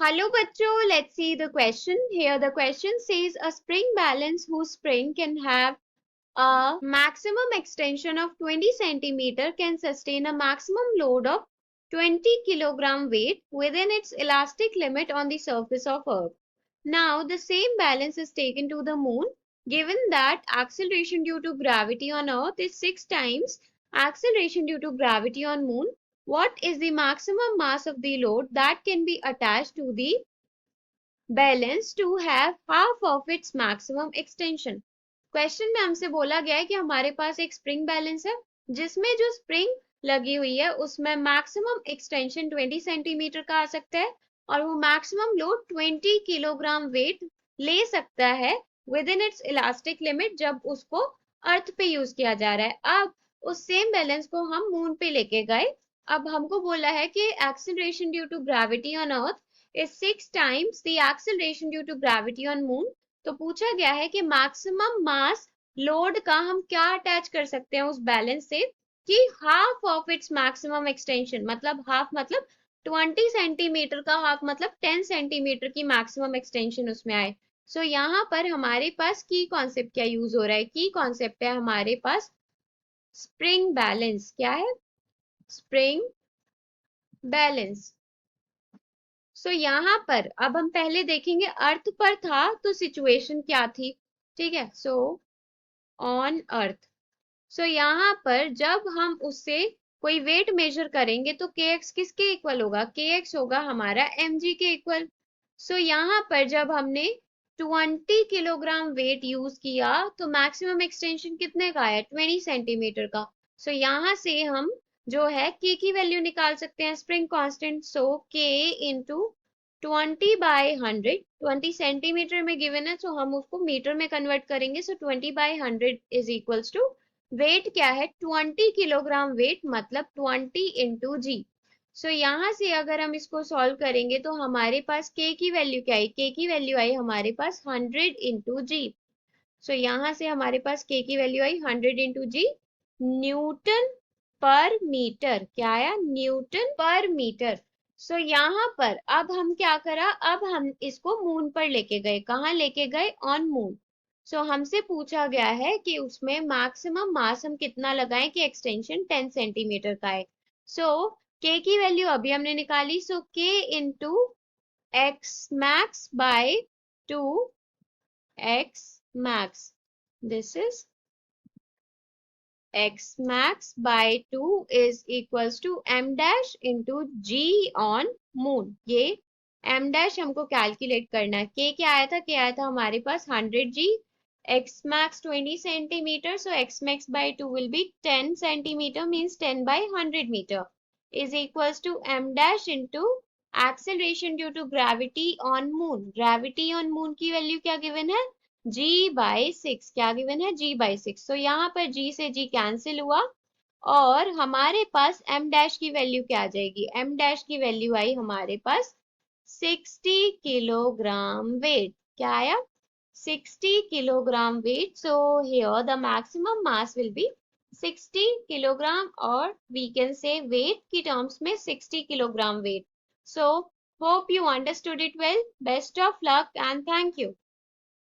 Hello bachcho, let's see the question. Here the question says a spring balance whose spring can have a maximum extension of 20 centimeter can sustain a maximum load of 20 kilogram weight within its elastic limit on the surface of Earth. Now the same balance is taken to the moon given that acceleration due to gravity on Earth is 6 times acceleration due to gravity on moon. What is the maximum mass of the load that can be attached to the balance to have half of its maximum extension? Question में हमसे बोला गया है कि हमारे पास एक spring balance है जिसमें जो स्प्रिंग लगी हुई है उसमें मैक्सिमम एक्सटेंशन 20 सेंटीमीटर का आ सकता है और वो मैक्सिमम लोड 20 किलोग्राम वेट ले सकता है with in its elastic limit जब उसको अर्थ पे यूज किया जा रहा है। अब उस सेम बैलेंस को हम मून पे लेके गए। अब हमको बोला है कि acceleration due to gravity on Earth is 6 times the acceleration due to gravity on moon। तो पूछा गया है कि मैक्सिमम मास लोड का हम क्या अटैच कर सकते हैं उस बैलेंस से कि half of its maximum extension, मतलब हाफ मतलब 20 सेंटीमीटर का हाफ मतलब 10 सेंटीमीटर की मैक्सिमम एक्सटेंशन उसमें आए। सो यहाँ पर हमारे पास की कॉन्सेप्ट क्या यूज हो रहा है? की कॉन्सेप्ट है हमारे पास स्प्रिंग बैलेंस। क्या है? Spring balance. सो यहाँ पर अब हम पहले देखेंगे अर्थ पर था तो सिचुएशन क्या थी। ठीक है, सो ऑन अर्थ। सो यहाँ पर जब हम उससे कोई वेट मेजर करेंगे तो के एक्स किसके इक्वल होगा? के एक्स होगा हमारा एम जी के इक्वल। सो यहाँ पर जब हमने 20 किलोग्राम वेट यूज किया तो मैक्सिमम एक्सटेंशन कितने का है? 20 सेंटीमीटर का। सो यहाँ से हम जो है के की वैल्यू निकाल सकते हैं, spring constant. So K into 20 by 100, 20 centimetre में गिवन है तो हम उसको मीटर में कन्वर्ट करेंगे। So 20 by 100 is equals to weight क्या है? 20 किलोग्राम वेट मतलब 20 इंटू जी। सो यहाँ से अगर हम इसको सॉल्व करेंगे तो हमारे पास के की वैल्यू क्या आई? के की वैल्यू आई हमारे पास 100 इंटू जी। सो यहाँ से हमारे पास के की वैल्यू आई 100 इंटू जी न्यूटन पर मीटर। क्या आया? न्यूटन पर मीटर। सो यहाँ पर अब हम क्या करा? अब हम इसको मून पर लेके गए। कहाँ लेके गए? On moon. सो हमसे पूछा गया है कि उसमें मैक्सिमम मास हम कितना लगाएं कि एक्सटेंशन 10 सेंटीमीटर का है। सो के की वैल्यू अभी हमने निकाली। सो K into x max bye 2 x max, this is x max by 2 is equals to m dash into g on moon। ये m dash हमको कैलकुलेट करना है। k क्या आया था? k आया था हमारे पास 100g, x max 20 centimeter, so x max by 2 will be 10 centimeter, means 10 by 100 meter is equals to m dash into acceleration due to gravity on moon। gravity on moon की value क्या given है? g by 6। क्या given है? g by 6। तो यहाँ पर g से g cancel हुआ और हमारे पास m डैश की वैल्यू क्या आ जाएगी? m डैश की वैल्यू आई हमारे पास 60 किलोग्राम वेट। क्या आया? 60 kilogram weight. So here the maximum mass will be 60 kilogram, or we can say weight की terms में 60 kilogram weight. So hope you understood it well. Best of luck and thank you.